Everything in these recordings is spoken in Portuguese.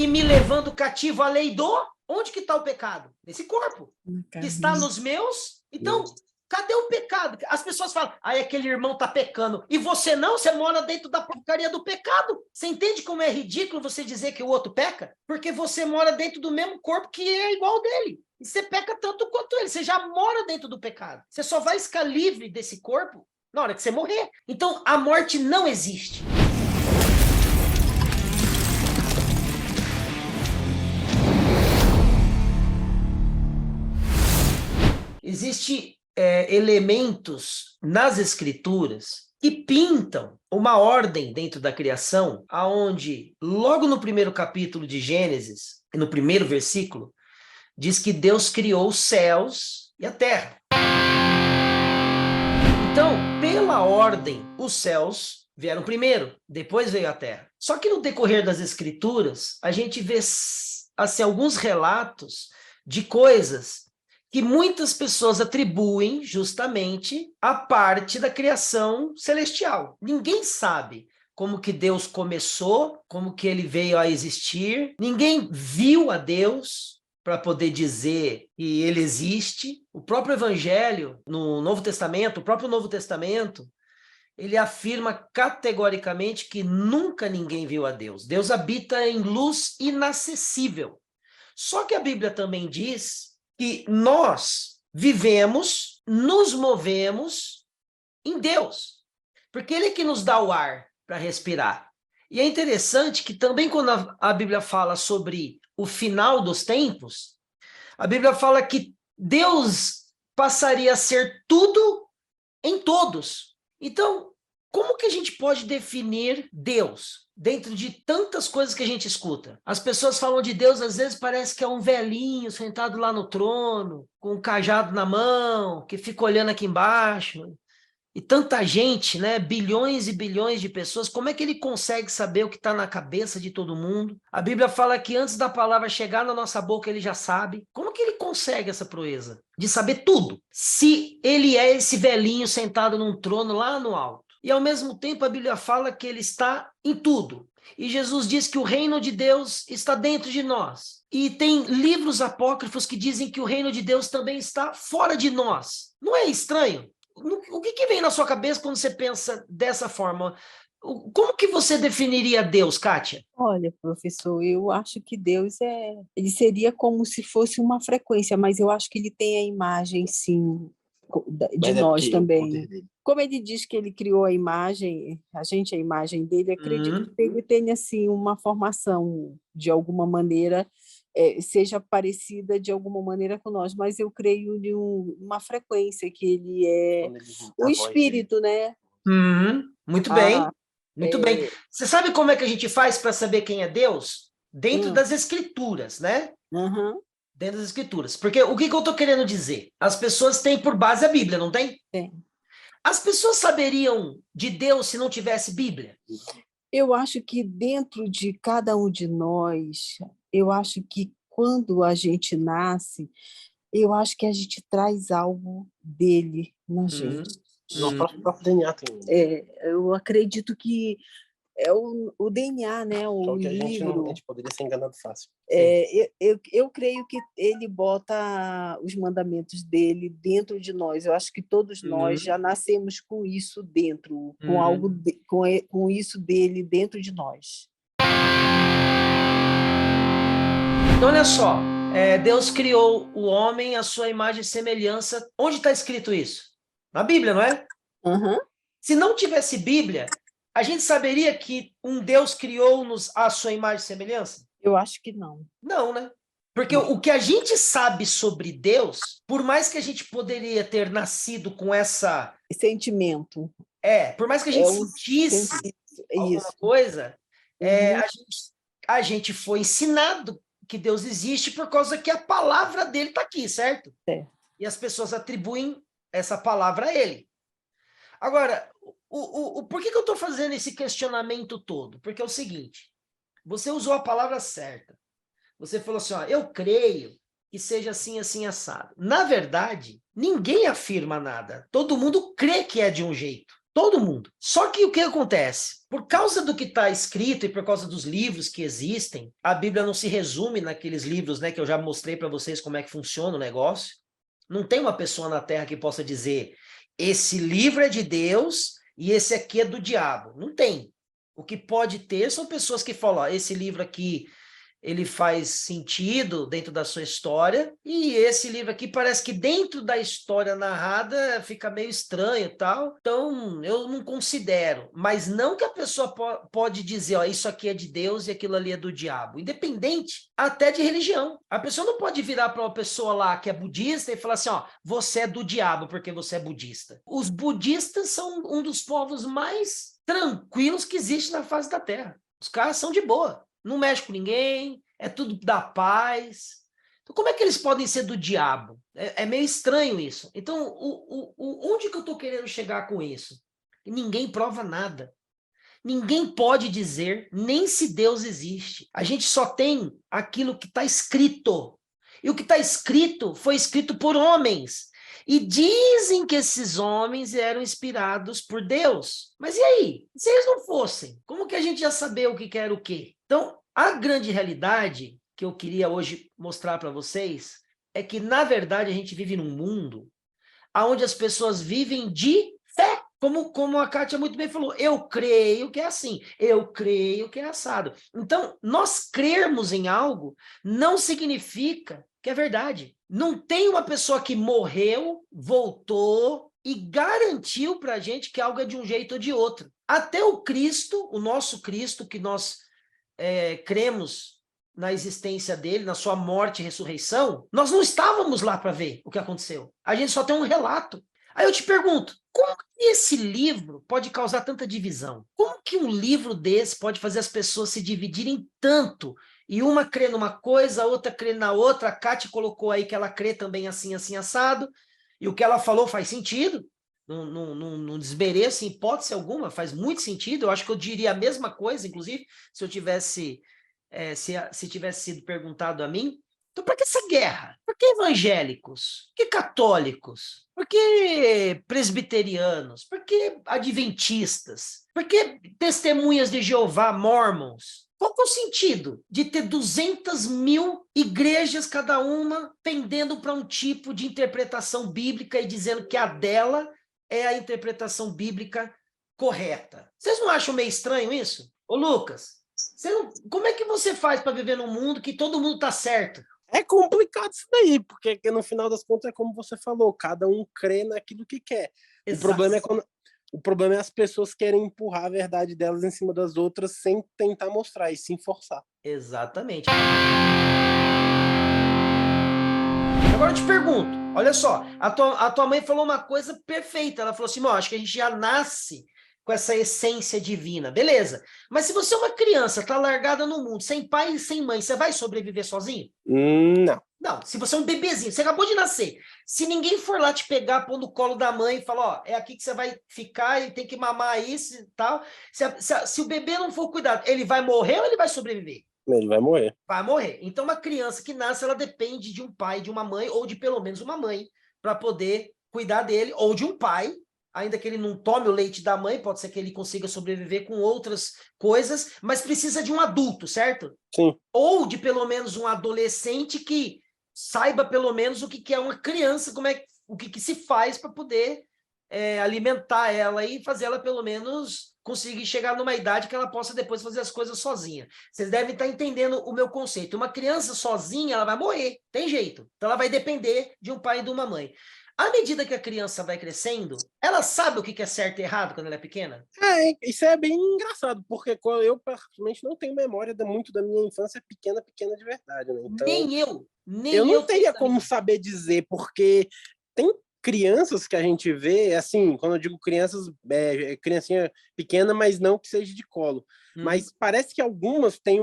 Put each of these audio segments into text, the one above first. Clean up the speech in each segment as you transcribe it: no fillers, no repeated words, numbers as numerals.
e me levando cativo à lei do... Onde que está o pecado? Nesse corpo. Que está nos meus. Então, cadê o pecado? As pessoas falam, aquele irmão está pecando. E você não? Você mora dentro da porcaria do pecado. Você entende como é ridículo você dizer que o outro peca? Porque você mora dentro do mesmo corpo que é igual dele. E você peca tanto quanto ele. Você já mora dentro do pecado. Você só vai ficar livre desse corpo na hora que você morrer. Então, a morte não existe. Existem elementos nas escrituras que pintam uma ordem dentro da criação, aonde, logo no primeiro capítulo de Gênesis, no primeiro versículo, diz que Deus criou os céus e a terra. Então, pela ordem, os céus vieram primeiro, depois veio a terra. Só que no decorrer das escrituras, a gente vê assim, alguns relatos de coisas que muitas pessoas atribuem justamente à parte da criação celestial. Ninguém sabe como que Deus começou, como que ele veio a existir. Ninguém viu a Deus para poder dizer que ele existe. O próprio Evangelho, no Novo Testamento, o próprio Novo Testamento, ele afirma categoricamente que nunca ninguém viu a Deus. Deus habita em luz inacessível. Só que a Bíblia também diz que nós vivemos, nos movemos em Deus, porque Ele é que nos dá o ar para respirar. E é interessante que também quando a Bíblia fala sobre o final dos tempos, a Bíblia fala que Deus passaria a ser tudo em todos. Então, como que a gente pode definir Deus dentro de tantas coisas que a gente escuta? As pessoas falam de Deus, às vezes parece que é um velhinho sentado lá no trono, com um cajado na mão, que fica olhando aqui embaixo. E tanta gente, né? Bilhões e bilhões de pessoas, como é que ele consegue saber o que está na cabeça de todo mundo? A Bíblia fala que antes da palavra chegar na nossa boca, ele já sabe. Como que ele consegue essa proeza de saber tudo? Se ele é esse velhinho sentado num trono lá no alto. E ao mesmo tempo a Bíblia fala que ele está em tudo. E Jesus diz que o reino de Deus está dentro de nós. E tem livros apócrifos que dizem que o reino de Deus também está fora de nós. Não é estranho? O que vem na sua cabeça quando você pensa dessa forma? Como que você definiria Deus, Kátia? Olha, professor, eu acho que Deus ele seria como se fosse uma frequência, mas eu acho que ele tem a imagem, sim, de nós também. Como ele diz que ele criou a imagem, a gente é a imagem dele, acredito que ele tenha, assim, uma formação, de alguma maneira, seja parecida de alguma maneira com nós, mas eu creio em uma frequência, que ele é o espírito, né? Muito bem, muito bem. Você sabe como é que a gente faz para saber quem é Deus? Dentro das escrituras, né? Dentro das escrituras. Porque o que eu estou querendo dizer? As pessoas têm por base a Bíblia, não tem? Tem. As pessoas saberiam de Deus se não tivesse Bíblia? Eu acho que dentro de cada um de nós, eu acho que quando a gente nasce, eu acho que a gente traz algo dele na gente. No próprio DNA tem. Eu acredito que é o DNA, né? O que livro. A gente poderia ser enganado fácil. Eu creio que ele bota os mandamentos dele dentro de nós. Eu acho que todos nós já nascemos com isso dentro, com algo com isso dele dentro de nós. Então, olha só, Deus criou o homem à sua imagem e semelhança. Onde está escrito isso? Na Bíblia, não é? Se não tivesse Bíblia, a gente saberia que um Deus criou-nos à sua imagem e semelhança? Eu acho que não. Não, né? Porque o que a gente sabe sobre Deus, por mais que a gente poderia ter nascido com essa... sentimento. Por mais que a gente sentisse alguma coisa, a gente foi ensinado que Deus existe por causa que a palavra dele está aqui, certo? E as pessoas atribuem essa palavra a ele. Agora, por que eu estou fazendo esse questionamento todo? Porque é o seguinte, você usou a palavra certa. Você falou assim, eu creio que seja assim, assim, assado. Na verdade, ninguém afirma nada. Todo mundo crê que é de um jeito. Todo mundo. Só que o que acontece? Por causa do que está escrito e por causa dos livros que existem, a Bíblia não se resume naqueles livros, né, que eu já mostrei para vocês como é que funciona o negócio. Não tem uma pessoa na Terra que possa dizer, esse livro é de Deus e esse aqui é do diabo. Não tem. O que pode ter são pessoas que falam, ó, esse livro aqui ele faz sentido dentro da sua história, e esse livro aqui parece que dentro da história narrada fica meio estranho e tal, então eu não considero, mas não que a pessoa pode dizer, ó, isso aqui é de Deus e aquilo ali é do diabo, independente até de religião. A pessoa não pode virar para uma pessoa lá que é budista e falar assim, ó, você é do diabo porque você é budista. Os budistas são um dos povos mais tranquilos que existe na face da Terra. Os caras são de boa. Não mexe com ninguém, é tudo da paz. Então, como é que eles podem ser do diabo? É meio estranho isso. Então, onde que eu estou querendo chegar com isso? Ninguém prova nada. Ninguém pode dizer nem se Deus existe. A gente só tem aquilo que está escrito. E o que está escrito foi escrito por homens. E dizem que esses homens eram inspirados por Deus. Mas e aí? Se eles não fossem, como que a gente ia saber o que era o quê? Então, a grande realidade que eu queria hoje mostrar para vocês é que, na verdade, a gente vive num mundo onde as pessoas vivem de fé. Como a Kátia muito bem falou, eu creio que é assim, eu creio que é assado. Então, nós crermos em algo não significa que é verdade. Não tem uma pessoa que morreu, voltou e garantiu para a gente que algo é de um jeito ou de outro. Até o Cristo, o nosso Cristo, que nós cremos na existência dele, na sua morte e ressurreição, nós não estávamos lá para ver o que aconteceu. A gente só tem um relato. Aí eu te pergunto, como que esse livro pode causar tanta divisão? Como que um livro desse pode fazer as pessoas se dividirem tanto? E uma crê numa coisa, a outra crê na outra. A Kátia colocou aí que ela crê também assim, assim, assado. E o que ela falou faz sentido. Não desmereço em hipótese alguma, faz muito sentido. Eu acho que eu diria a mesma coisa, inclusive, se eu tivesse, se tivesse sido perguntado a mim. Então, por que essa guerra? Por que evangélicos? Por que católicos? Por que presbiterianos? Por que adventistas? Por que testemunhas de Jeová, mormons? Qual que é o sentido de ter 200.000 igrejas, cada uma, pendendo para um tipo de interpretação bíblica e dizendo que a dela é a interpretação bíblica correta? Vocês não acham meio estranho isso? Ô, Lucas, como é que você faz para viver num mundo que todo mundo está certo? É complicado isso daí, porque no final das contas é como você falou, cada um crê naquilo que quer. O problema é as pessoas querem empurrar a verdade delas em cima das outras sem tentar mostrar e sem forçar. Exatamente. Agora eu te pergunto, olha só, a tua mãe falou uma coisa perfeita, ela falou assim, acho que a gente já nasce com essa essência divina, beleza. Mas se você é uma criança, tá largada no mundo, sem pai e sem mãe, você vai sobreviver sozinho? Não. Não, se você é um bebezinho, você acabou de nascer, se ninguém for lá te pegar, pôr no colo da mãe e falar, é aqui que você vai ficar e tem que mamar isso e tal, se o bebê não for cuidado, ele vai morrer ou ele vai sobreviver? Ele vai morrer. Vai morrer. Então, uma criança que nasce, ela depende de um pai, de uma mãe, ou de pelo menos uma mãe, para poder cuidar dele, ou de um pai, ainda que ele não tome o leite da mãe, pode ser que ele consiga sobreviver com outras coisas, mas precisa de um adulto, certo? Sim. Ou de pelo menos um adolescente que saiba pelo menos o que é uma criança, o que se faz para poder alimentar ela e fazer ela pelo menos conseguir chegar numa idade que ela possa depois fazer as coisas sozinha. Vocês devem estar entendendo o meu conceito. Uma criança sozinha, ela vai morrer, tem jeito. Então ela vai depender de um pai e de uma mãe. À medida que a criança vai crescendo, ela sabe o que é certo e errado quando ela é pequena? Isso é bem engraçado, porque eu particularmente não tenho memória muito da minha infância pequena de verdade, né? Então, nem eu não teria como saber dizer, porque tem crianças que a gente vê, assim, quando eu digo crianças, criancinha pequena, mas não que seja de colo. Mas parece que algumas têm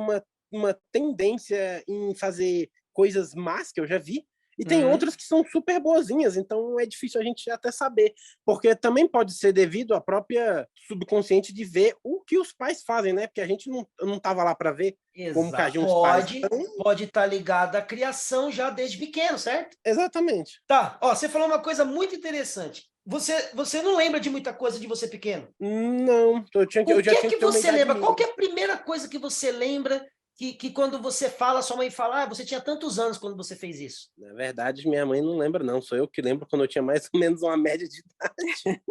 uma tendência em fazer coisas más, que eu já vi, e tem outras que são super boazinhas, então é difícil a gente até saber, porque também pode ser devido à própria subconsciente de ver o que os pais fazem, né? Porque a gente não estava lá para ver. Exato. Como que agiam os pais. Pode estar ligado à criação já desde pequeno, certo? Exatamente. Tá, você falou uma coisa muito interessante. Você não lembra de muita coisa de você pequeno? Não, eu já O tinha que que ter uma você idade lembra? Qual mínima. que é a primeira coisa que você lembra que quando você fala, sua mãe fala, você tinha tantos anos quando você fez isso? Na verdade, minha mãe não lembra, não. Sou eu que lembro quando eu tinha mais ou menos uma média de idade.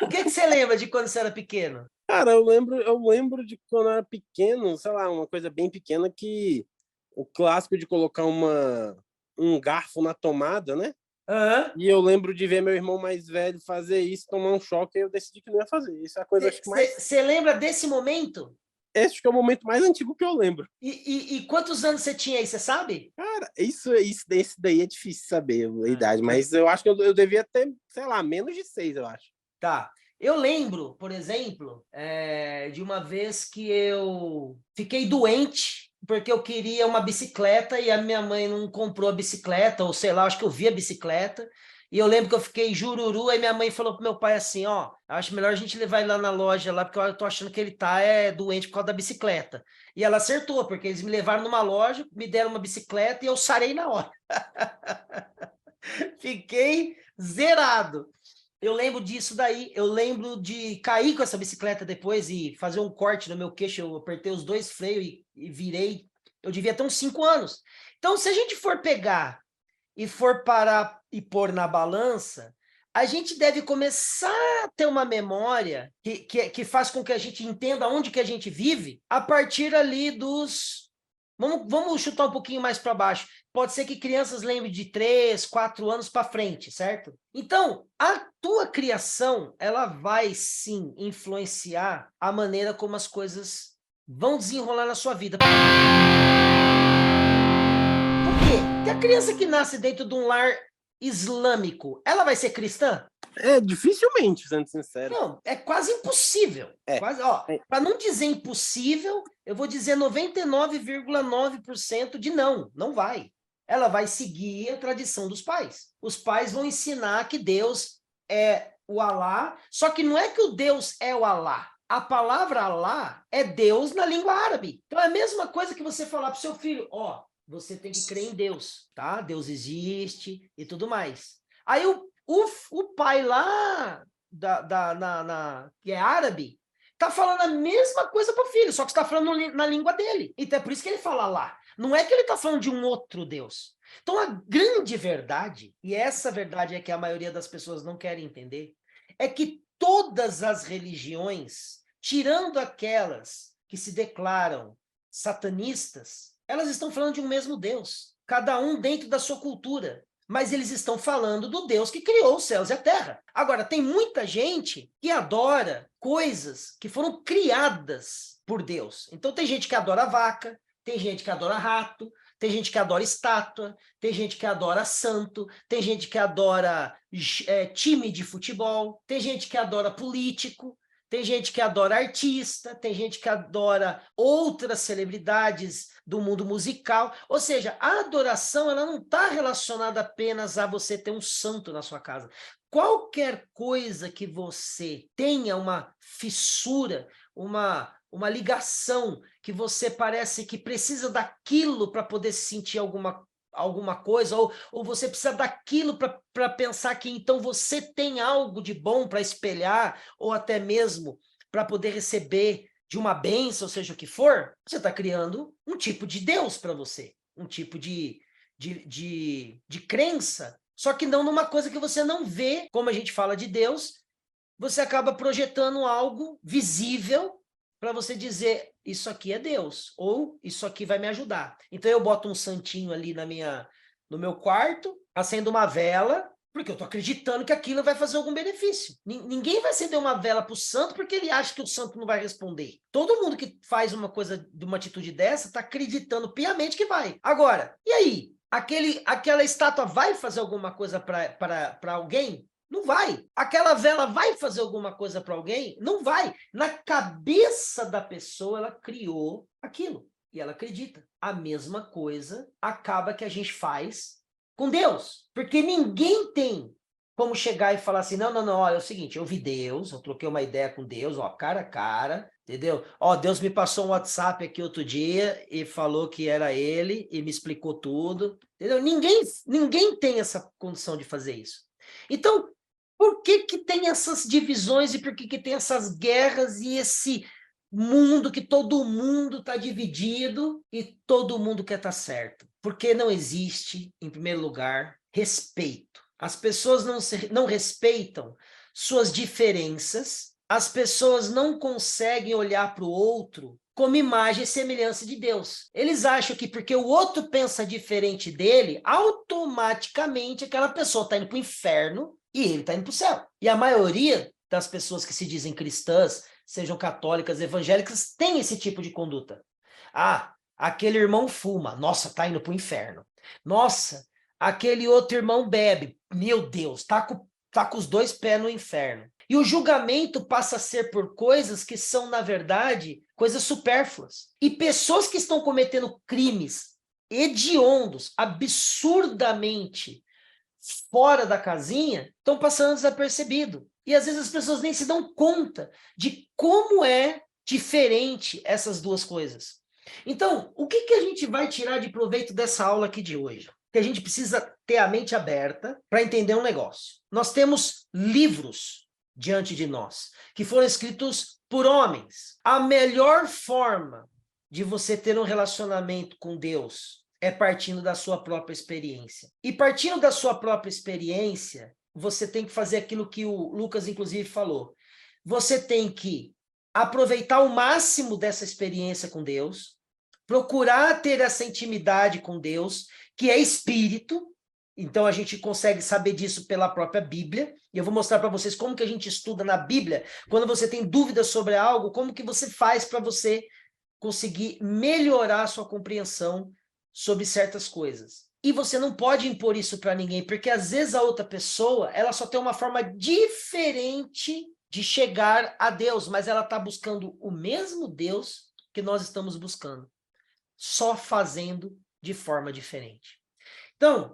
O que você lembra de quando você era pequeno? Cara, eu lembro de quando eu era pequeno, sei lá, uma coisa bem pequena que o clássico de colocar um garfo na tomada, né? Aham. E eu lembro de ver meu irmão mais velho fazer isso, tomar um choque, e eu decidi que não ia fazer. Isso é a coisa, acho que mais. Você lembra desse momento? Esse acho que é o momento mais antigo que eu lembro. E quantos anos você tinha aí, você sabe? Cara, esse daí é difícil saber a idade, Então, mas eu acho que eu devia ter, sei lá, menos de 6, eu acho. tá. Eu lembro, por exemplo, de uma vez que eu fiquei doente porque eu queria uma bicicleta e a minha mãe não comprou a bicicleta, ou sei lá, acho que eu vi a bicicleta. E eu lembro que eu fiquei jururu, aí minha mãe falou pro meu pai assim, ó, acho melhor a gente levar ele lá na loja lá, porque eu tô achando que ele tá doente por causa da bicicleta. E ela acertou, porque eles me levaram numa loja, me deram uma bicicleta e eu sarei na hora. Fiquei zerado. Eu lembro disso daí, eu lembro de cair com essa bicicleta depois e fazer um corte no meu queixo, eu apertei os dois freios e virei, eu devia ter uns 5 anos. Então, se a gente for pegar e for parar e pôr na balança, a gente deve começar a ter uma memória que faz com que a gente entenda onde que a gente vive a partir ali dos... Vamos chutar um pouquinho mais para baixo. Pode ser que crianças lembrem de 3, 4 anos para frente, certo? Então, a tua criação, ela vai sim influenciar a maneira como as coisas vão desenrolar na sua vida. Por quê? Porque a criança que nasce dentro de um lar islâmico, ela vai ser cristã? É, dificilmente, sendo sincero. Não, é quase impossível. É. Quase, ó, para não dizer impossível, eu vou dizer 99,9% de não, não vai. Ela vai seguir a tradição dos pais. Os pais vão ensinar que Deus é o Alá, só que não é que o Deus é o Alá. A palavra Alá é Deus na língua árabe. Então é a mesma coisa que você falar para o seu filho, ó, você tem que crer em Deus, tá? Deus existe e tudo mais. Aí o pai lá que é árabe, tá falando a mesma coisa pro filho, só que está falando na língua dele. Então é por isso que ele fala lá. Não é que ele está falando de um outro Deus. Então a grande verdade, e essa verdade é que a maioria das pessoas não querem entender, é que todas as religiões, tirando aquelas que se declaram satanistas, elas estão falando de um mesmo Deus, cada um dentro da sua cultura. Mas eles estão falando do Deus que criou os céus e a terra. Agora, tem muita gente que adora coisas que foram criadas por Deus. Então, tem gente que adora vaca, tem gente que adora rato, tem gente que adora estátua, tem gente que adora santo, tem gente que adora time de futebol, tem gente que adora político, tem gente que adora artista, tem gente que adora outras celebridades do mundo musical. Ou seja, a adoração ela não está relacionada apenas a você ter um santo na sua casa. Qualquer coisa que você tenha uma fissura, uma ligação, que você parece que precisa daquilo para poder sentir alguma coisa, ou você precisa daquilo para pensar que então você tem algo de bom para espelhar, ou até mesmo para poder receber de uma bênção, seja o que for, você está criando um tipo de Deus para você, um tipo de crença, só que não numa coisa que você não vê, como a gente fala de Deus, você acaba projetando algo visível para você dizer, isso aqui é Deus, ou isso aqui vai me ajudar. Então eu boto um santinho ali no meu quarto, acendo uma vela, porque eu estou acreditando que aquilo vai fazer algum benefício. Ninguém vai acender uma vela para o santo porque ele acha que o santo não vai responder. Todo mundo que faz uma coisa, de uma atitude dessa, está acreditando piamente que vai. Agora, e aí? Aquela estátua vai fazer alguma coisa para alguém? Não vai. Aquela vela vai fazer alguma coisa para alguém? Não vai. Na cabeça da pessoa, ela criou aquilo. E ela acredita. A mesma coisa acaba que a gente faz com Deus. Porque ninguém tem como chegar e falar assim, não, olha, é o seguinte, eu vi Deus, eu troquei uma ideia com Deus, ó, cara a cara, entendeu? Ó, Deus me passou um WhatsApp aqui outro dia e falou que era ele e me explicou tudo, entendeu? Ninguém tem essa condição de fazer isso. Então, Por que que tem essas divisões e por que que tem essas guerras e esse mundo que todo mundo está dividido e todo mundo quer estar certo? Porque não existe, em primeiro lugar, respeito. As pessoas não respeitam suas diferenças, as pessoas não conseguem olhar para o outro como imagem e semelhança de Deus. Eles acham que porque o outro pensa diferente dele, automaticamente aquela pessoa está indo para o inferno e ele está indo para o céu. E a maioria das pessoas que se dizem cristãs, sejam católicas, evangélicas, tem esse tipo de conduta. Ah, aquele irmão fuma, nossa, tá indo para o inferno. Nossa, aquele outro irmão bebe, meu Deus, tá com os dois pés no inferno. E o julgamento passa a ser por coisas que são, na verdade, coisas supérfluas. E pessoas que estão cometendo crimes hediondos, absurdamente fora da casinha, estão passando desapercebido. E às vezes as pessoas nem se dão conta de como é diferente essas duas coisas. Então, o que a gente vai tirar de proveito dessa aula aqui de hoje? Que a gente precisa ter a mente aberta para entender um negócio. Nós temos livros diante de nós, que foram escritos por homens. A melhor forma de você ter um relacionamento com Deus é partindo da sua própria experiência. E partindo da sua própria experiência, você tem que fazer aquilo que o Lucas, inclusive, falou. Você tem que aproveitar o máximo dessa experiência com Deus, procurar ter essa intimidade com Deus, que é espírito. Então, a gente consegue saber disso pela própria Bíblia. E eu vou mostrar para vocês como que a gente estuda na Bíblia. Quando você tem dúvidas sobre algo, como que você faz para você conseguir melhorar a sua compreensão sobre certas coisas. E você não pode impor isso para ninguém, porque às vezes a outra pessoa, ela só tem uma forma diferente de chegar a Deus, mas ela está buscando o mesmo Deus que nós estamos buscando, só fazendo de forma diferente. Então,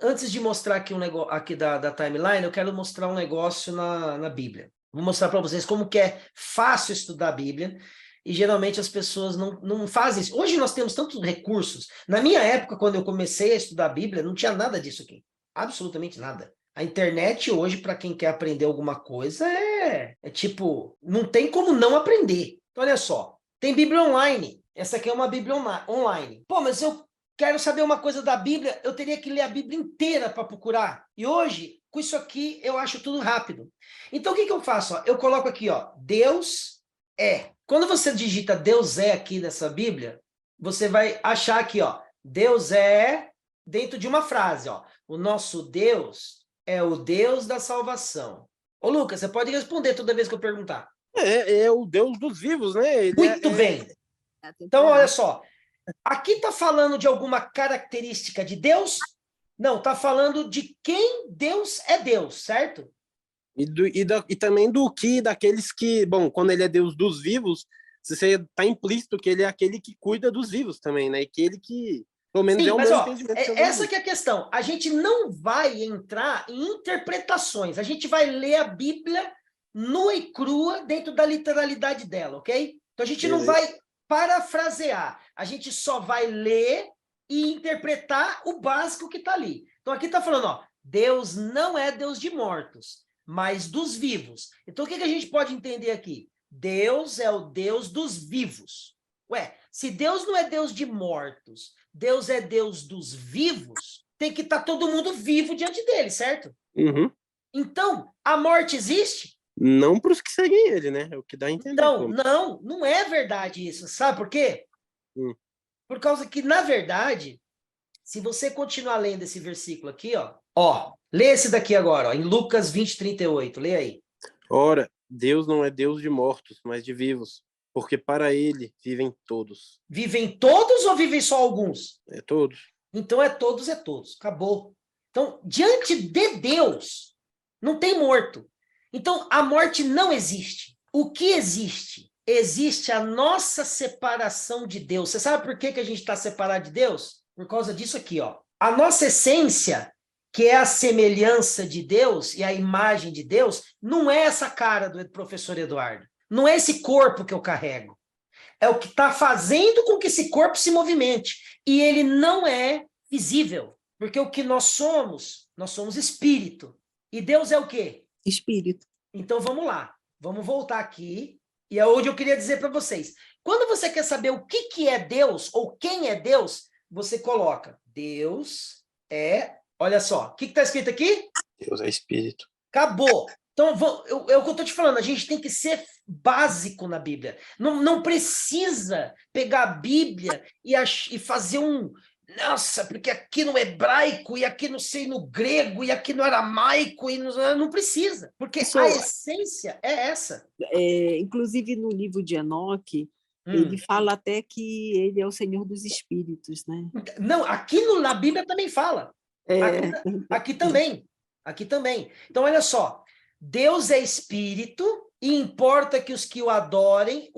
antes de mostrar aqui um negócio aqui da timeline, eu quero mostrar um negócio na Bíblia. Vou mostrar para vocês como que é fácil estudar a Bíblia, e geralmente as pessoas não fazem isso. Hoje nós temos tantos recursos. Na minha época, quando eu comecei a estudar a Bíblia, não tinha nada disso aqui. Absolutamente nada. A internet hoje, para quem quer aprender alguma coisa, é tipo, não tem como não aprender. Então, olha só, tem Bíblia online. Essa aqui é uma Bíblia online. Pô, mas eu quero saber uma coisa da Bíblia, eu teria que ler a Bíblia inteira para procurar. E hoje, com isso aqui, eu acho tudo rápido. Então, o que eu faço? Eu coloco aqui, ó, Deus é. Quando você digita Deus é aqui nessa Bíblia, você vai achar aqui, ó, Deus é dentro de uma frase, ó. O nosso Deus é o Deus da salvação. Ô, Lucas, você pode responder toda vez que eu perguntar. É o Deus dos vivos, né? Ele Muito bem. Então, olha só. Aqui está falando de alguma característica de Deus? Não, está falando de quem Deus é Deus, certo? E também daqueles que, bom, quando ele é Deus dos vivos, você está implícito que ele é aquele que cuida dos vivos também, né? E aquele que, pelo menos, Sim, é o mas, meu ó, entendimento. essa que é a questão. A gente não vai entrar em interpretações. A gente vai ler a Bíblia nua e crua dentro da literalidade dela, ok? Então a gente não vai parafrasear. A gente só vai ler e interpretar o básico que está ali. Então aqui está falando, ó, Deus não é Deus de mortos, mas dos vivos. Então o que a gente pode entender aqui? Deus é o Deus dos vivos. Ué, se Deus não é Deus de mortos, Deus é Deus dos vivos, tem que estar todo mundo vivo diante dele, certo? Uhum. Então, a morte existe? Não para os que seguem ele, né? É o que dá a entender. Então, não é verdade isso. Sabe por quê? Por causa que, na verdade, se você continuar lendo esse versículo aqui, ó, lê esse daqui agora, ó, em Lucas 20:38, lê aí. Ora, Deus não é Deus de mortos, mas de vivos, porque para ele vivem todos. Vivem todos ou vivem só alguns? É todos. Então é todos, acabou. Então, diante de Deus, não tem morto. Então, a morte não existe. O que existe? Existe a nossa separação de Deus. Você sabe por que a gente está separado de Deus? Por causa disso aqui, ó. A nossa essência, que é a semelhança de Deus e a imagem de Deus, não é essa cara do professor Eduardo. Não é esse corpo que eu carrego. É o que está fazendo com que esse corpo se movimente. E ele não é visível. Porque o que nós somos espírito. E Deus é o quê? Espírito. Então vamos lá, vamos voltar aqui, e é onde eu queria dizer para vocês. Quando você quer saber o que é Deus, ou quem é Deus, você coloca, Deus é, olha só, o que está escrito aqui? Deus é espírito. Acabou. Então, é o que eu estou te falando, a gente tem que ser básico na Bíblia. Não precisa pegar a Bíblia e fazer nossa, porque aqui no hebraico, e aqui não sei no grego, e aqui no aramaico, e não precisa, porque a essência é essa. Inclusive no livro de Enoque, ele fala até que ele é o Senhor dos Espíritos, né? Não, aqui na Bíblia também fala. Aqui também. Aqui também. Então, olha só. Deus é espírito e importa que os que o adorem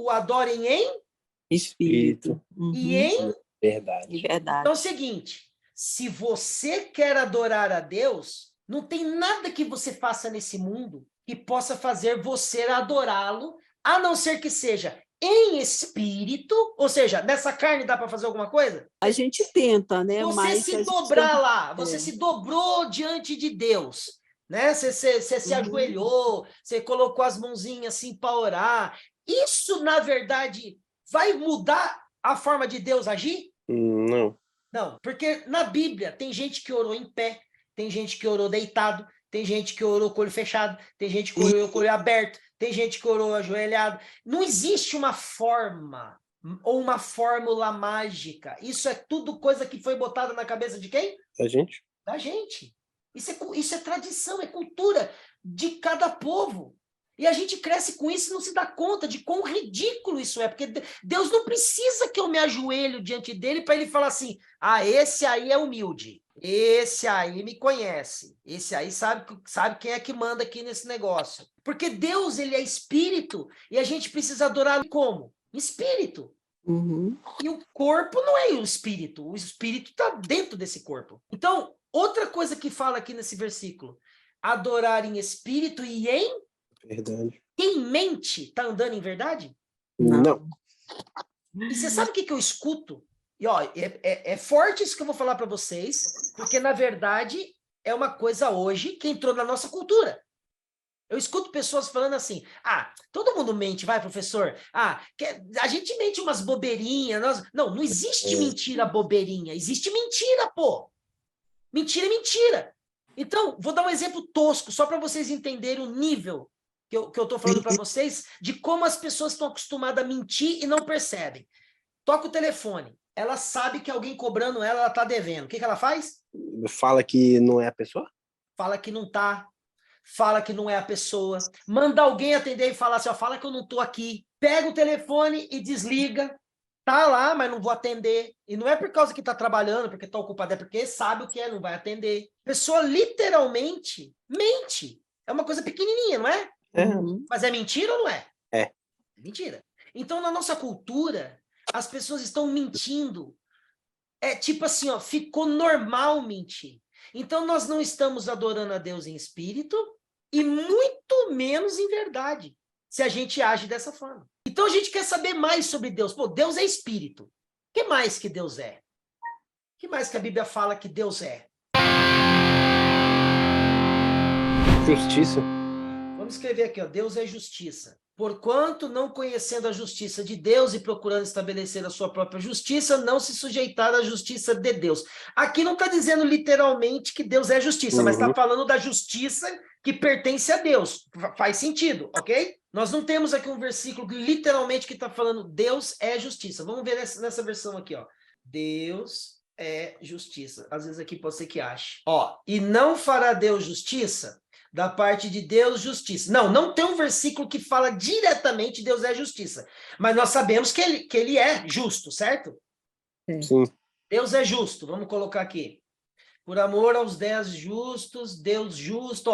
em espírito. E em verdade. Então é o seguinte, se você quer adorar a Deus, não tem nada que você faça nesse mundo que possa fazer você adorá-lo, a não ser que seja em espírito, ou seja, nessa carne dá para fazer alguma coisa? A gente tenta, né? Você se dobrar lá, você se dobrou diante de Deus, né? Você se ajoelhou, você colocou as mãozinhas assim para orar. Isso, na verdade, vai mudar a forma de Deus agir? Não. Não, porque na Bíblia tem gente que orou em pé, tem gente que orou deitado, tem gente que orou com o olho fechado, tem gente que orou com o olho aberto, tem gente que orou ajoelhado. Não existe uma forma ou uma fórmula mágica. Isso é tudo coisa que foi botada na cabeça de quem? Da gente. Da gente. Isso é tradição, é cultura de cada povo. E a gente cresce com isso e não se dá conta de quão ridículo isso é, porque Deus não precisa que eu me ajoelhe diante dele para ele falar assim, esse aí é humilde, esse aí me conhece, esse aí sabe quem é que manda aqui nesse negócio. Porque Deus, ele é espírito e a gente precisa adorá-lo como? Espírito. E o corpo não é o espírito está dentro desse corpo. Então, outra coisa que fala aqui nesse versículo, adorar em espírito e em verdade. Quem mente está andando em verdade? Não. E você sabe o que eu escuto? E ó, é forte isso que eu vou falar para vocês, porque na verdade é uma coisa hoje que entrou na nossa cultura. Eu escuto pessoas falando assim, todo mundo mente, vai, professor? A gente mente umas bobeirinhas. Não existe mentira bobeirinha, existe mentira, pô. Mentira é mentira. Então, vou dar um exemplo tosco, só para vocês entenderem o nível que eu estou falando para vocês, de como as pessoas estão acostumadas a mentir e não percebem. Toca o telefone, ela sabe que alguém cobrando ela está devendo. O que ela faz? Fala que não é a pessoa? Fala que não tá, fala que não é a pessoa, manda alguém atender e falar assim, fala que eu não estou aqui. Pega o telefone e desliga, tá lá, mas não vou atender. E não é por causa que está trabalhando, porque está ocupado, é porque sabe o que é, não vai atender. A pessoa literalmente mente. É uma coisa pequenininha, não é? Mas é mentira ou não é? É mentira. Então, na nossa cultura, as pessoas estão mentindo. É tipo assim, ficou normal mentir. Então, nós não estamos adorando a Deus em espírito e muito menos em verdade, se a gente age dessa forma. Então, a gente quer saber mais sobre Deus. Pô, Deus é espírito. O que mais que Deus é? O que mais que a Bíblia fala que Deus é? Justiça. Vamos escrever aqui, Deus é justiça. Porquanto, não conhecendo a justiça de Deus e procurando estabelecer a sua própria justiça, não se sujeitar à justiça de Deus. Aqui não está dizendo literalmente que Deus é justiça, mas está falando da justiça que pertence a Deus. Faz sentido, ok? Nós não temos aqui um versículo que literalmente que está falando Deus é justiça. Vamos ver nessa versão aqui, Deus é justiça. Às vezes aqui pode ser que ache. E não fará Deus justiça? Da parte de Deus, justiça. Não tem um versículo que fala diretamente Deus é justiça. Mas nós sabemos que ele é justo, certo? Sim. Deus é justo, vamos colocar aqui. Por amor aos 10 justos, Deus justo.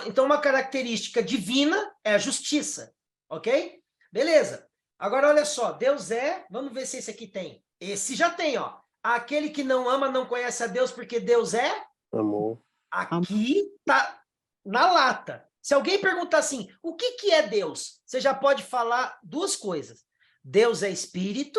Então, uma característica divina é a justiça, ok? Beleza. Agora, olha só, Deus vamos ver se esse aqui tem. Esse já tem, Aquele que não ama não conhece a Deus porque Deus é amor. Aqui tá na lata. Se alguém perguntar assim, o que é Deus? Você já pode falar duas coisas. Deus é espírito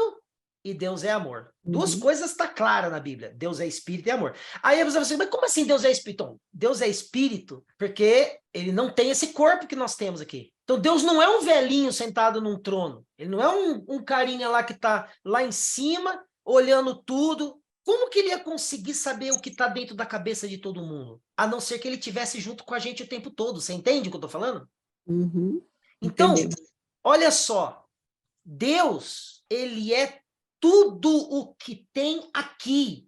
e Deus é amor. Duas coisas estão claras na Bíblia. Deus é espírito e amor. Aí você fala assim, mas como assim Deus é espírito? Então, Deus é espírito porque ele não tem esse corpo que nós temos aqui. Então, Deus não é um velhinho sentado num trono. Ele não é um carinha lá que está lá em cima, olhando tudo. Como que ele ia conseguir saber o que está dentro da cabeça de todo mundo? A não ser que ele estivesse junto com a gente o tempo todo. Você entende o que eu estou falando? Então, olha só. Deus, ele é tudo o que tem aqui.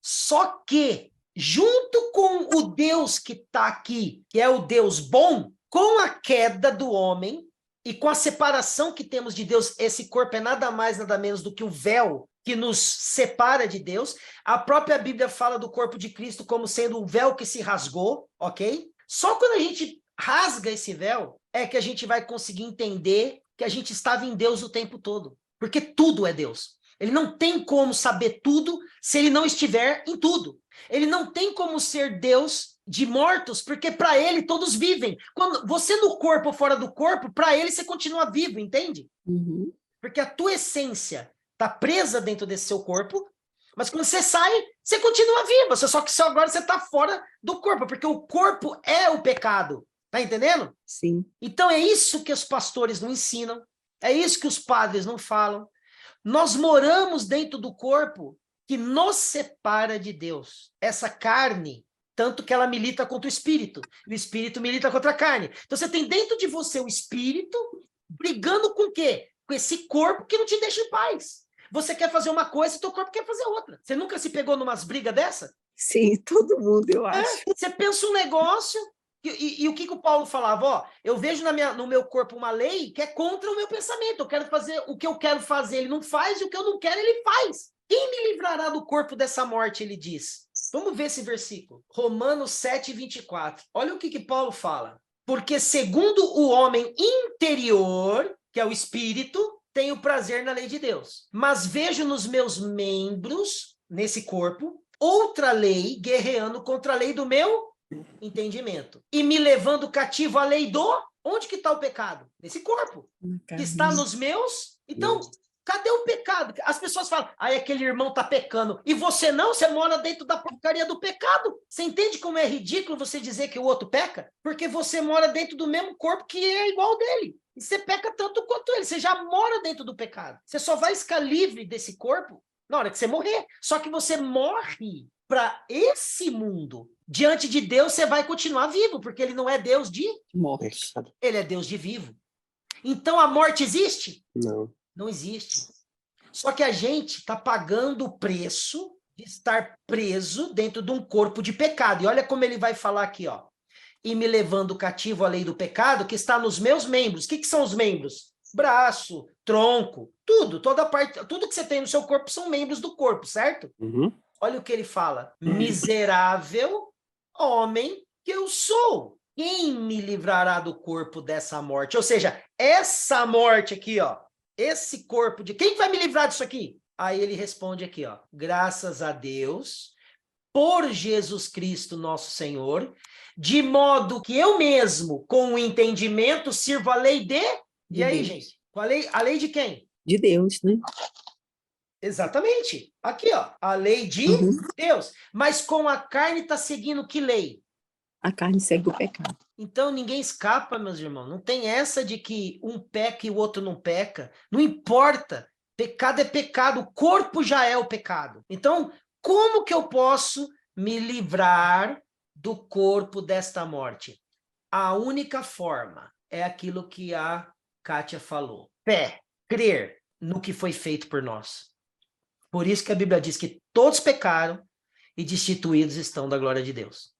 Só que, junto com o Deus que está aqui, que é o Deus bom, com a queda do homem e com a separação que temos de Deus, esse corpo é nada mais, nada menos do que o véu que nos separa de Deus. A própria Bíblia fala do corpo de Cristo como sendo o véu que se rasgou, ok? Só quando a gente rasga esse véu é que a gente vai conseguir entender que a gente estava em Deus o tempo todo. Porque tudo é Deus. Ele não tem como saber tudo se ele não estiver em tudo. Ele não tem como ser Deus de mortos, porque para ele todos vivem. Quando você no corpo ou fora do corpo, para ele você continua vivo, entende? Porque a tua essência está presa dentro desse seu corpo, mas quando você sai, você continua vivo. Só que agora você está fora do corpo, porque o corpo é o pecado. Tá entendendo? Sim. Então é isso que os pastores não ensinam, é isso que os padres não falam. Nós moramos dentro do corpo que nos separa de Deus. Essa carne, tanto que ela milita contra o espírito, e o espírito milita contra a carne. Então você tem dentro de você o espírito brigando com o quê? Com esse corpo que não te deixa em paz. Você quer fazer uma coisa e teu corpo quer fazer outra. Você nunca se pegou numas brigas dessa? Sim, todo mundo, eu acho. Você pensa um negócio... E o que o Paulo falava? Ó, eu vejo no meu corpo uma lei que é contra o meu pensamento. Eu quero fazer o que eu quero fazer, ele não faz, e o que eu não quero, ele faz. Quem me livrará do corpo dessa morte, ele diz. Vamos ver esse versículo. Romanos 7, 24. Olha o que Paulo fala. Porque segundo o homem interior, que é o espírito, tenho prazer na lei de Deus. Mas vejo nos meus membros, nesse corpo, outra lei guerreando contra a lei do meu entendimento. E me levando cativo à lei do... Onde que está o pecado? Nesse corpo. Que está nos meus... Então, cadê o pecado? As pessoas falam, aí aquele irmão está pecando. E você não? Você mora dentro da porcaria do pecado. Você entende como é ridículo você dizer que o outro peca? Porque você mora dentro do mesmo corpo que é igual dele. E você peca tanto quanto ele. Você já mora dentro do pecado. Você só vai ficar livre desse corpo na hora que você morrer. Só que você morre para esse mundo. Diante de Deus, você vai continuar vivo, porque ele não é Deus de morte. Ele é Deus de vivo. Então, a morte existe? Não. Não existe. Só que a gente está pagando o preço de estar preso dentro de um corpo de pecado. E olha como ele vai falar aqui, ó. E me levando cativo à lei do pecado, que está nos meus membros. O que são os membros? Braço, tronco, tudo. Toda parte, tudo que você tem no seu corpo são membros do corpo, certo? Olha o que ele fala. Miserável homem que eu sou. Quem me livrará do corpo dessa morte? Ou seja, essa morte aqui, ó. Esse corpo de... Quem vai me livrar disso aqui? Aí ele responde aqui, ó. Graças a Deus, por Jesus Cristo nosso Senhor, de modo que eu mesmo, com o entendimento, sirvo a lei de... E aí, gente? A lei de quem? De Deus, né? Exatamente. Aqui, ó. A lei de Deus. Mas com a carne está seguindo que lei? A carne segue o pecado. Então, ninguém escapa, meus irmãos. Não tem essa de que um peca e o outro não peca. Não importa. Pecado é pecado. O corpo já é o pecado. Então, como que eu posso me livrar do corpo desta morte? A única forma é aquilo que a Kátia falou. Fé, crer no que foi feito por nós. Por isso que a Bíblia diz que todos pecaram e destituídos estão da glória de Deus.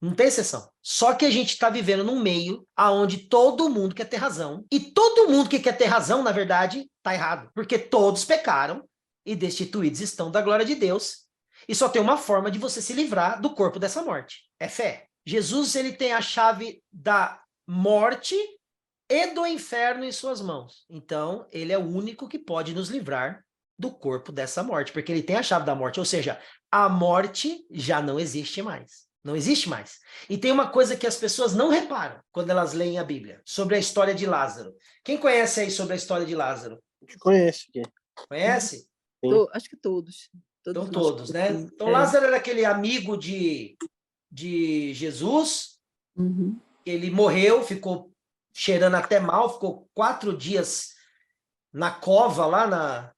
Não tem exceção. Só que a gente está vivendo num meio onde todo mundo quer ter razão. E todo mundo que quer ter razão, na verdade, está errado. Porque todos pecaram e destituídos estão da glória de Deus. E só tem uma forma de você se livrar do corpo dessa morte. É fé. Jesus, ele tem a chave da morte e do inferno em suas mãos. Então, ele é o único que pode nos livrar do corpo dessa morte, porque ele tem a chave da morte, ou seja, a morte já não existe mais. Não existe mais. E tem uma coisa que as pessoas não reparam quando elas leem a Bíblia, sobre a história de Lázaro. Quem conhece aí sobre a história de Lázaro? Conhece. Conhece? Acho que todos. Então, todos, né? Então, É. Lázaro era aquele amigo de Jesus, ele morreu, ficou cheirando até mal, ficou 4 dias na cova lá.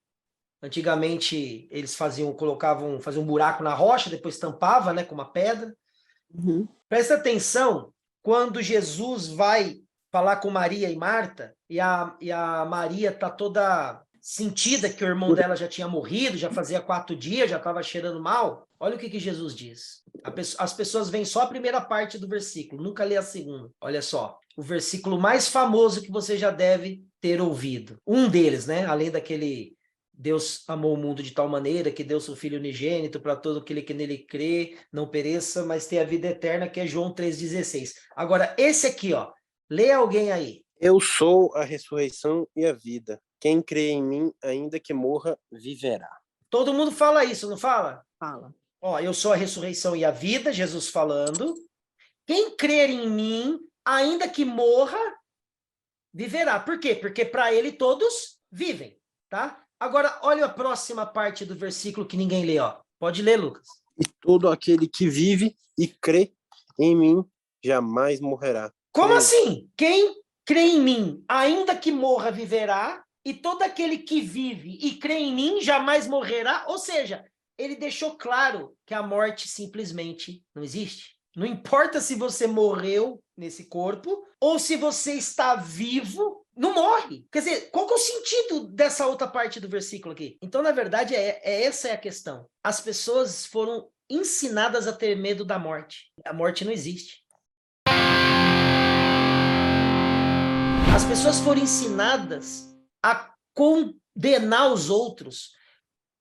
Antigamente, eles faziam um buraco na rocha, depois tampava, né, com uma pedra. Presta atenção, quando Jesus vai falar com Maria e Marta, e a Maria está toda sentida que o irmão dela já tinha morrido, já fazia 4 dias, já estava cheirando mal. Olha o que Jesus diz. As pessoas veem só a primeira parte do versículo, nunca lê a segunda. Olha só, o versículo mais famoso que você já deve ter ouvido. Um deles, né? Além daquele: Deus amou o mundo de tal maneira que deu seu Filho unigênito para todo aquele que nele crê, não pereça, mas tenha a vida eterna, que é João 3,16. Agora, esse aqui, ó, lê alguém aí. Eu sou a ressurreição e a vida. Quem crê em mim, ainda que morra, viverá. Todo mundo fala isso, não fala? Fala. Ó, eu sou a ressurreição e a vida, Jesus falando. Quem crer em mim, ainda que morra, viverá. Por quê? Porque para ele todos vivem, tá? Agora, olha a próxima parte do versículo que ninguém lê, ó. Pode ler, Lucas. E todo aquele que vive e crê em mim, jamais morrerá. Como assim? Quem crê em mim, ainda que morra, viverá, e todo aquele que vive e crê em mim, jamais morrerá. Ou seja, ele deixou claro que a morte simplesmente não existe. Não importa se você morreu nesse corpo ou se você está vivo, não morre. Quer dizer, qual que é o sentido dessa outra parte do versículo aqui? Então, na verdade, essa é a questão. As pessoas foram ensinadas a ter medo da morte. A morte não existe. As pessoas foram ensinadas a condenar os outros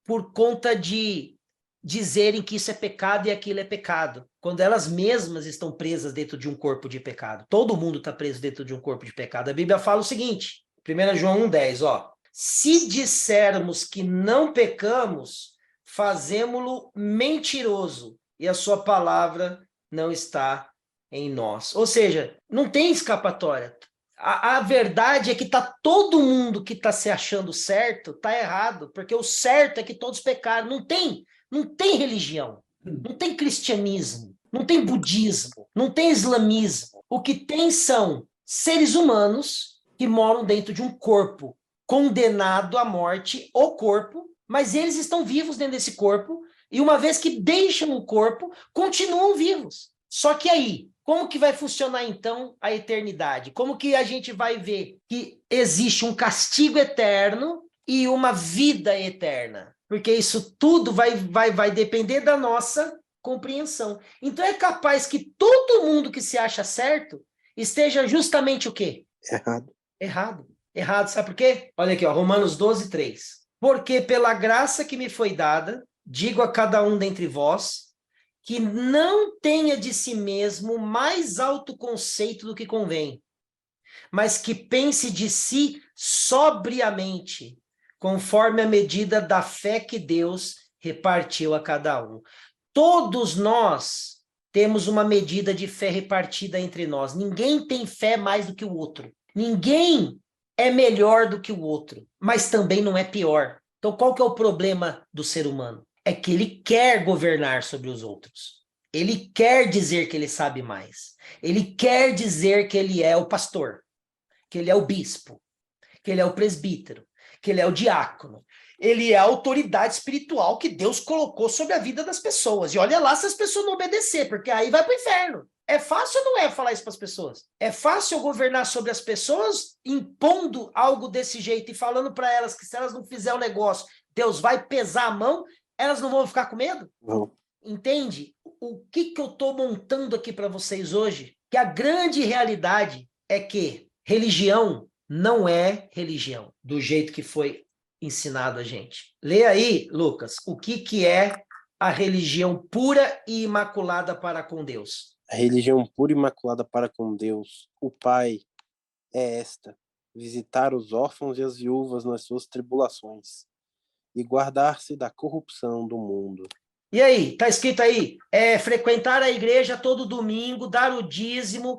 por conta de dizerem que isso é pecado e aquilo é pecado, quando elas mesmas estão presas dentro de um corpo de pecado. Todo mundo está preso dentro de um corpo de pecado. A Bíblia fala o seguinte, 1 João 1,10, ó. Se dissermos que não pecamos, fazemo-lo mentiroso, e a sua palavra não está em nós. Ou seja, não tem escapatória. A verdade é que todo mundo que está se achando certo está errado, porque o certo é que todos pecaram. Não tem religião, não tem cristianismo, não tem budismo, não tem islamismo. O que tem são seres humanos que moram dentro de um corpo condenado à morte, o corpo, mas eles estão vivos dentro desse corpo, e uma vez que deixam o corpo, continuam vivos. Só que aí, como que vai funcionar, então, a eternidade? Como que a gente vai ver que existe um castigo eterno e uma vida eterna? Porque isso tudo vai depender da nossa compreensão. Então, é capaz que todo mundo que se acha certo esteja justamente o quê? Errado, sabe por quê? Olha aqui, ó, Romanos 12:3. Porque pela graça que me foi dada, digo a cada um dentre vós, que não tenha de si mesmo mais alto conceito do que convém, mas que pense de si sobriamente, conforme a medida da fé que Deus repartiu a cada um. Todos nós temos uma medida de fé repartida entre nós. Ninguém tem fé mais do que o outro. Ninguém é melhor do que o outro, mas também não é pior. Então, qual que é o problema do ser humano? É que ele quer governar sobre os outros. Ele quer dizer que ele sabe mais. Ele quer dizer que ele é o pastor, que ele é o bispo, que ele é o presbítero, que ele é o diácono. Ele é a autoridade espiritual que Deus colocou sobre a vida das pessoas. E olha lá se as pessoas não obedecer, porque aí vai para o inferno. É fácil ou não é falar isso para as pessoas? É fácil eu governar sobre as pessoas impondo algo desse jeito e falando para elas que se elas não fizerem o negócio, Deus vai pesar a mão, elas não vão ficar com medo? Não. Entende? O que eu estou montando aqui para vocês hoje? Que a grande realidade é que religião não é religião, do jeito que foi ensinado a gente. Lê aí, Lucas, o que é a religião pura e imaculada para com Deus? A religião pura e imaculada para com Deus, o Pai, é esta: visitar os órfãos e as viúvas nas suas tribulações e guardar-se da corrupção do mundo. E aí, tá escrito aí, frequentar a igreja todo domingo, dar o dízimo,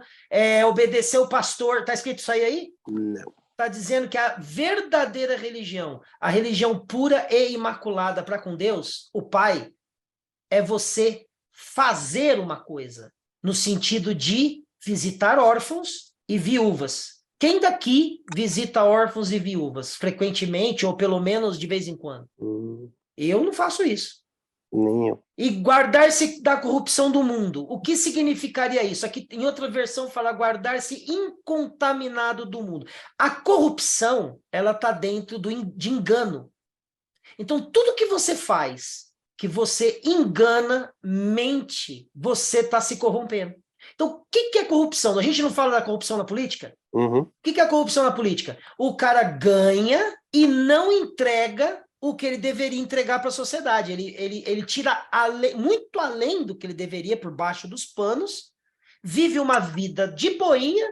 obedecer o pastor, tá escrito isso aí? Não. está dizendo que a verdadeira religião, a religião pura e imaculada para com Deus, o Pai, é você fazer uma coisa, no sentido de visitar órfãos e viúvas. Quem daqui visita órfãos e viúvas frequentemente, ou pelo menos de vez em quando? Eu não faço isso. Nem eu. E guardar-se da corrupção do mundo. O que significaria isso? Aqui em outra versão fala guardar-se incontaminado do mundo. A corrupção, ela está dentro de engano. Então, tudo que você faz, que você engana, mente, você está se corrompendo. Então, o que é corrupção? A gente não fala da corrupção na política? O que é a corrupção na política? O cara ganha e não entrega o que ele deveria entregar para a sociedade. Ele tira muito além do que ele deveria por baixo dos panos, vive uma vida de boinha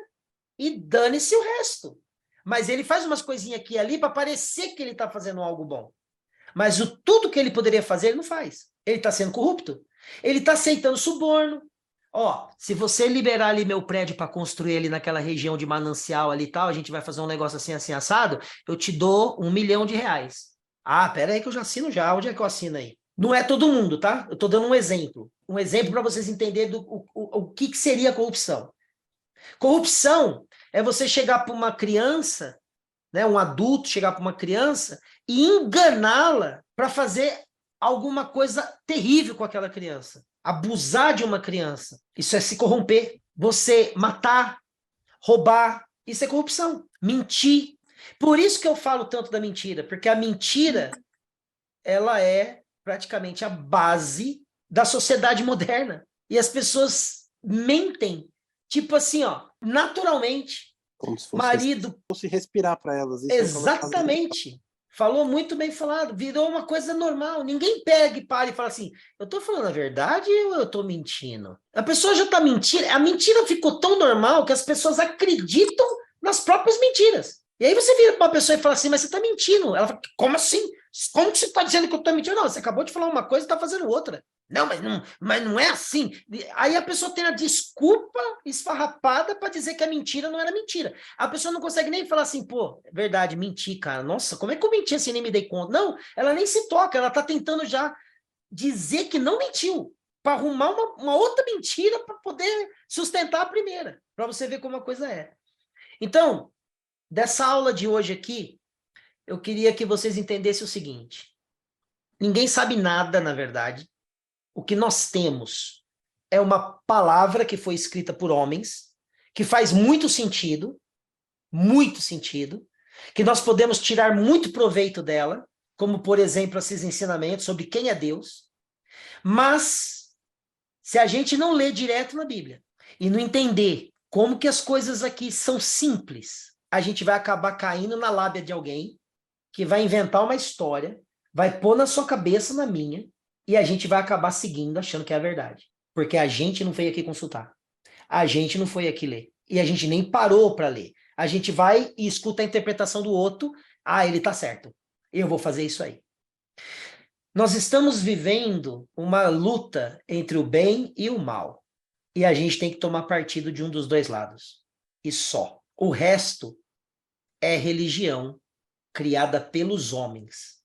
e dane-se o resto. Mas ele faz umas coisinhas aqui e ali para parecer que ele está fazendo algo bom. Mas tudo que ele poderia fazer, ele não faz. Ele está sendo corrupto. Ele está aceitando suborno. Ó, se você liberar ali meu prédio para construir ali naquela região de manancial ali e tal, a gente vai fazer um negócio assim, assim, assado, eu te dou R$1 milhão. Ah, pera aí que eu já assino já. Onde é que eu assino aí? Não é todo mundo, tá? Eu tô dando um exemplo. Um exemplo para vocês entenderem o que seria corrupção. Corrupção é você chegar para uma criança, né, um adulto chegar para uma criança e enganá-la para fazer alguma coisa terrível com aquela criança. Abusar de uma criança. Isso é se corromper. Você matar, roubar, isso é corrupção. Mentir. Por isso que eu falo tanto da mentira, porque a mentira, ela é praticamente a base da sociedade moderna. E as pessoas mentem, tipo assim, ó, naturalmente. Como se fosse respirar para elas. Isso exatamente. Falou muito bem falado. Virou uma coisa normal. Ninguém pega e para e fala assim, eu estou falando a verdade ou eu estou mentindo? A pessoa já está mentindo. A mentira ficou tão normal que as pessoas acreditam nas próprias mentiras. E aí você vira para uma pessoa e fala assim, mas você está mentindo. Ela fala, como assim? Como que você está dizendo que eu estou mentindo? Não, você acabou de falar uma coisa e está fazendo outra. Não, mas não é assim. Aí a pessoa tem a desculpa esfarrapada para dizer que a mentira não era mentira. A pessoa não consegue nem falar assim, pô, é verdade, menti, cara. Nossa, como é que eu menti assim, nem me dei conta? Não, ela nem se toca, ela está tentando já dizer que não mentiu, para arrumar uma outra mentira para poder sustentar a primeira, para você ver como a coisa é. Então, dessa aula de hoje aqui, eu queria que vocês entendessem o seguinte: ninguém sabe nada, na verdade. O que nós temos é uma palavra que foi escrita por homens, que faz muito sentido, que nós podemos tirar muito proveito dela, como, por exemplo, esses ensinamentos sobre quem é Deus. Mas, se a gente não ler direto na Bíblia e não entender como que as coisas aqui são simples, a gente vai acabar caindo na lábia de alguém que vai inventar uma história, vai pôr na sua cabeça, na minha, e a gente vai acabar seguindo, achando que é a verdade. Porque a gente não veio aqui consultar. A gente não foi aqui ler. E a gente nem parou para ler. A gente vai e escuta a interpretação do outro. Ah, ele tá certo. Eu vou fazer isso aí. Nós estamos vivendo uma luta entre o bem e o mal. E a gente tem que tomar partido de um dos dois lados. E só. O resto é religião criada pelos homens.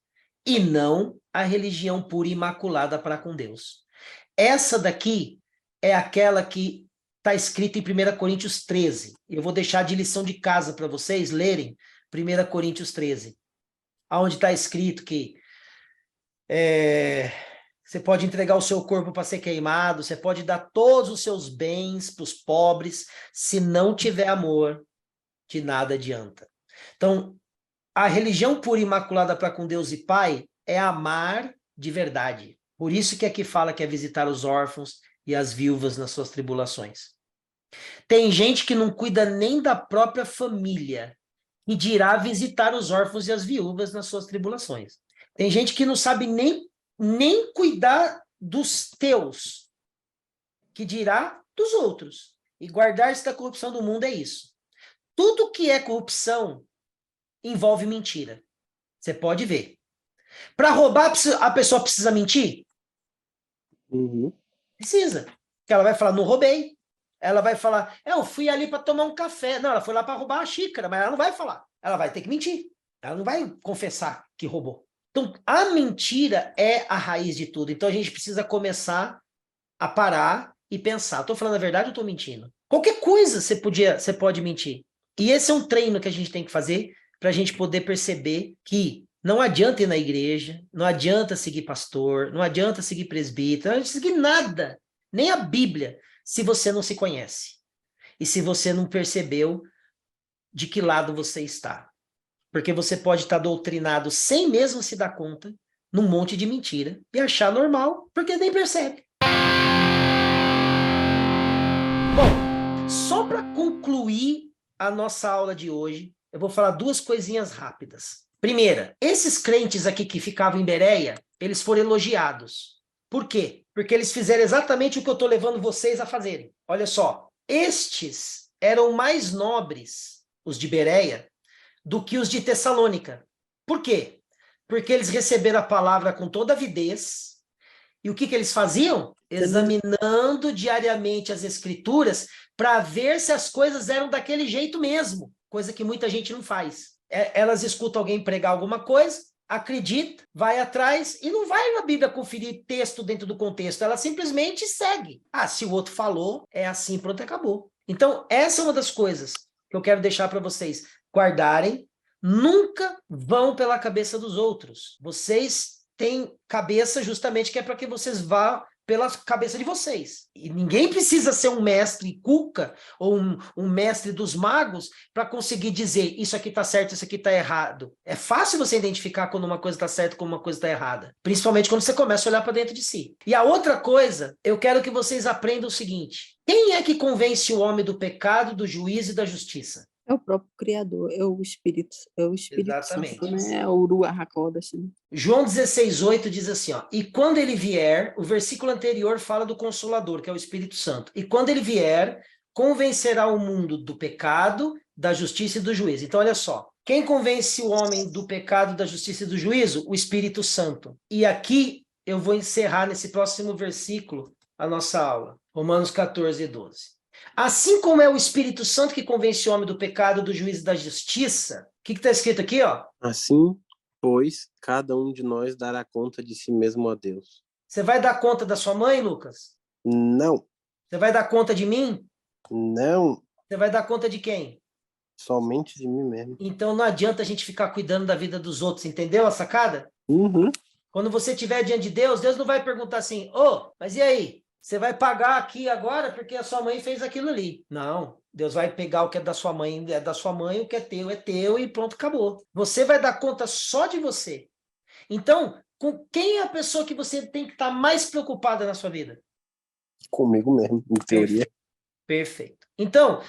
E não a religião pura e imaculada para com Deus. Essa daqui é aquela que está escrita em 1 Coríntios 13. Eu vou deixar de lição de casa para vocês lerem 1 Coríntios 13, onde está escrito que você pode entregar o seu corpo para ser queimado, você pode dar todos os seus bens para os pobres, se não tiver amor, de nada adianta. Então, a religião pura e imaculada para com Deus e Pai é amar de verdade. Por isso que aqui fala que é visitar os órfãos e as viúvas nas suas tribulações. Tem gente que não cuida nem da própria família e dirá visitar os órfãos e as viúvas nas suas tribulações. Tem gente que não sabe nem cuidar dos teus, que dirá dos outros. E guardar-se da corrupção do mundo é isso. Tudo que é corrupção envolve mentira. Você pode ver. Para roubar, a pessoa precisa mentir? Precisa. Porque ela vai falar, não roubei. Ela vai falar, eu fui ali para tomar um café. Não, ela foi lá para roubar a xícara, mas ela não vai falar. ela vai ter que mentir. Ela não vai confessar que roubou. Então, a mentira é a raiz de tudo. Então, a gente precisa começar a parar e pensar. Estou falando a verdade ou estou mentindo? Qualquer coisa você pode mentir. E esse é um treino que a gente tem que fazer para a gente poder perceber que não adianta ir na igreja, não adianta seguir pastor, não adianta seguir presbítero, não adianta seguir nada, nem a Bíblia, se você não se conhece. E se você não percebeu de que lado você está. Porque você pode estar doutrinado sem mesmo se dar conta, num monte de mentira, e achar normal, porque nem percebe. Bom, só para concluir a nossa aula de hoje, eu vou falar duas coisinhas rápidas. Primeira, esses crentes aqui que ficavam em Bereia, eles foram elogiados. Por quê? Porque eles fizeram exatamente o que eu estou levando vocês a fazerem. Olha só, estes eram mais nobres, os de Bereia, do que os de Tessalônica. Por quê? Porque eles receberam a palavra com toda avidez. E o que eles faziam? Examinando diariamente as escrituras para ver se as coisas eram daquele jeito mesmo. Coisa que muita gente não faz. Elas escutam alguém pregar alguma coisa, acredita, vai atrás e não vai na Bíblia conferir texto dentro do contexto. Ela simplesmente segue. Ah, se o outro falou, é assim, pronto, acabou. Então, essa é uma das coisas que eu quero deixar para vocês guardarem. Nunca vão pela cabeça dos outros. Vocês têm cabeça justamente que é para que vocês vá pela cabeça de vocês. E ninguém precisa ser um mestre cuca ou um mestre dos magos para conseguir dizer isso aqui está certo, isso aqui está errado. É fácil você identificar quando uma coisa está certa e quando uma coisa está errada. Principalmente quando você começa a olhar para dentro de si. E a outra coisa, eu quero que vocês aprendam o seguinte. Quem é que convence o homem do pecado, do juízo e da justiça? É o próprio Criador, é o Espírito Exatamente. Santo, né? É o Ruach HaKodesh, né? João 16:8 diz assim, ó, e quando ele vier, o versículo anterior fala do Consolador, que é o Espírito Santo, e quando ele vier, convencerá o mundo do pecado, da justiça e do juízo. Então, olha só, quem convence o homem do pecado, da justiça e do juízo? O Espírito Santo. E aqui eu vou encerrar nesse próximo versículo a nossa aula, Romanos 14:12. Assim como é o Espírito Santo que convence o homem do pecado, do juízo e da justiça, o que está escrito aqui, ó? Assim, pois, cada um de nós dará conta de si mesmo a Deus. Você vai dar conta da sua mãe, Lucas? Não. Você vai dar conta de mim? Não. Você vai dar conta de quem? Somente de mim mesmo. Então não adianta a gente ficar cuidando da vida dos outros, entendeu a sacada? Uhum. Quando você estiver diante de Deus, Deus não vai perguntar assim, mas e aí? Você vai pagar aqui agora porque a sua mãe fez aquilo ali. Não, Deus vai pegar o que é da sua mãe, o que é teu e pronto, acabou. Você vai dar conta só de você. Então, com quem é a pessoa que você tem que estar mais preocupada na sua vida? Comigo mesmo, em teoria. Perfeito. Então,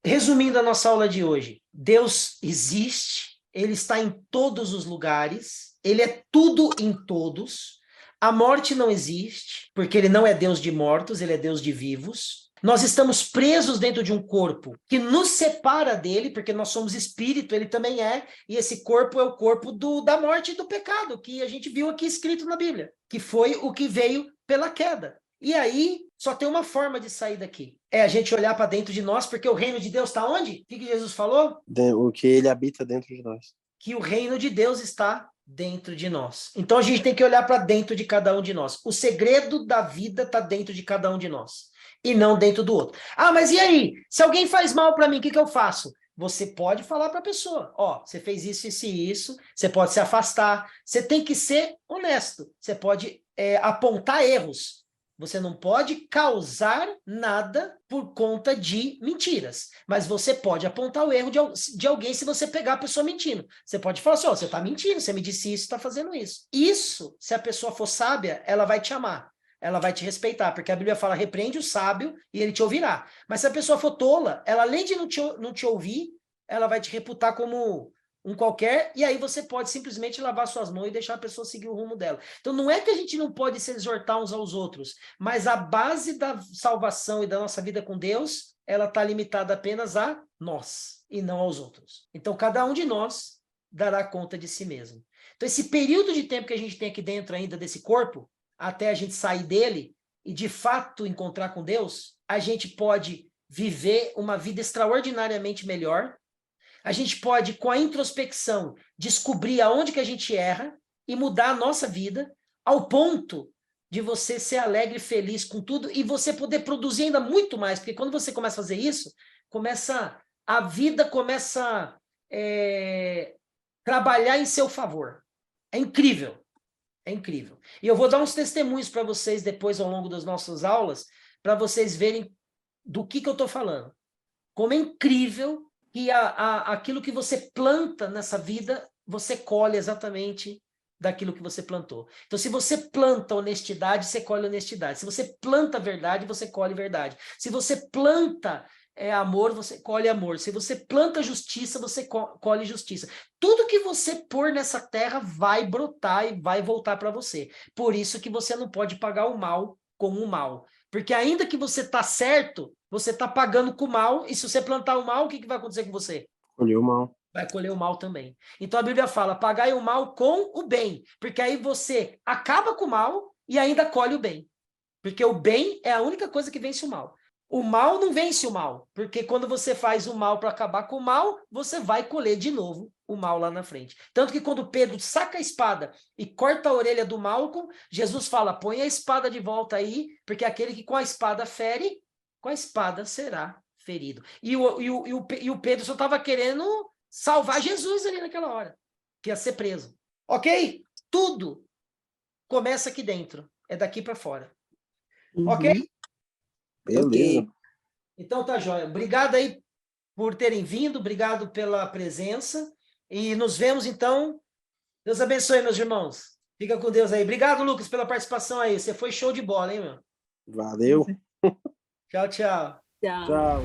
resumindo a nossa aula de hoje, Deus existe, Ele está em todos os lugares, Ele é tudo em todos. A morte não existe, porque Ele não é Deus de mortos, Ele é Deus de vivos. Nós estamos presos dentro de um corpo que nos separa dele, porque nós somos espírito, ele também é, e esse corpo é o corpo da morte e do pecado, que a gente viu aqui escrito na Bíblia, que foi o que veio pela queda. E aí, só tem uma forma de sair daqui. É a gente olhar para dentro de nós, porque o reino de Deus está onde? O que Jesus falou? O que ele habita dentro de nós. Que o reino de Deus está dentro de nós. Então a gente tem que olhar para dentro de cada um de nós. O segredo da vida está dentro de cada um de nós. E não dentro do outro. Ah, mas e aí? Se alguém faz mal para mim, o que eu faço? Você pode falar para a pessoa, você fez isso, isso e isso, você pode se afastar, você tem que ser honesto, você pode apontar erros. Você não pode causar nada por conta de mentiras. Mas você pode apontar o erro de alguém se você pegar a pessoa mentindo. Você pode falar assim, você está mentindo, você me disse isso, está fazendo isso. Isso, se a pessoa for sábia, ela vai te amar. Ela vai te respeitar, porque a Bíblia fala, repreende o sábio e ele te ouvirá. Mas se a pessoa for tola, ela além de não te ouvir, ela vai te reputar como um qualquer, e aí você pode simplesmente lavar suas mãos e deixar a pessoa seguir o rumo dela. Então não é que a gente não pode se exortar uns aos outros, mas a base da salvação e da nossa vida com Deus, ela está limitada apenas a nós e não aos outros. Então cada um de nós dará conta de si mesmo. Então esse período de tempo que a gente tem aqui dentro ainda desse corpo, até a gente sair dele e de fato encontrar com Deus, a gente pode viver uma vida extraordinariamente melhor. A gente pode, com a introspecção, descobrir aonde que a gente erra e mudar a nossa vida ao ponto de você ser alegre e feliz com tudo e você poder produzir ainda muito mais, porque quando você começa a fazer isso, a vida começa a trabalhar em seu favor. É incrível. É incrível. E eu vou dar uns testemunhos para vocês depois, ao longo das nossas aulas, para vocês verem do que eu estou falando. Como é incrível que aquilo que você planta nessa vida, você colhe exatamente daquilo que você plantou. Então, se você planta honestidade, você colhe honestidade. Se você planta verdade, você colhe verdade. Se você planta amor, você colhe amor. Se você planta justiça, você colhe justiça. Tudo que você pôr nessa terra vai brotar e vai voltar para você. Por isso que você não pode pagar o mal com o mal. Porque ainda que você está certo, você está pagando com o mal, e se você plantar o mal, o que vai acontecer com você? Colher o mal. Vai colher o mal também. Então a Bíblia fala, pagai o mal com o bem, porque aí você acaba com o mal e ainda colhe o bem. Porque o bem é a única coisa que vence o mal. O mal não vence o mal, porque quando você faz o mal para acabar com o mal, você vai colher de novo o mal lá na frente. Tanto que quando Pedro saca a espada e corta a orelha do Malco, Jesus fala, põe a espada de volta aí, porque aquele que com a espada fere, com a espada será ferido. E o Pedro só estava querendo salvar Jesus ali naquela hora, que ia ser preso. Ok? Tudo começa aqui dentro, é daqui para fora. Ok? Beleza. Okay. Então tá jóia. Obrigado aí por terem vindo, obrigado pela presença e nos vemos então. Deus abençoe, meus irmãos. Fica com Deus aí. Obrigado, Lucas, pela participação aí. Você foi show de bola, hein, meu? Valeu. Tchau, tchau. Tchau. Tchau.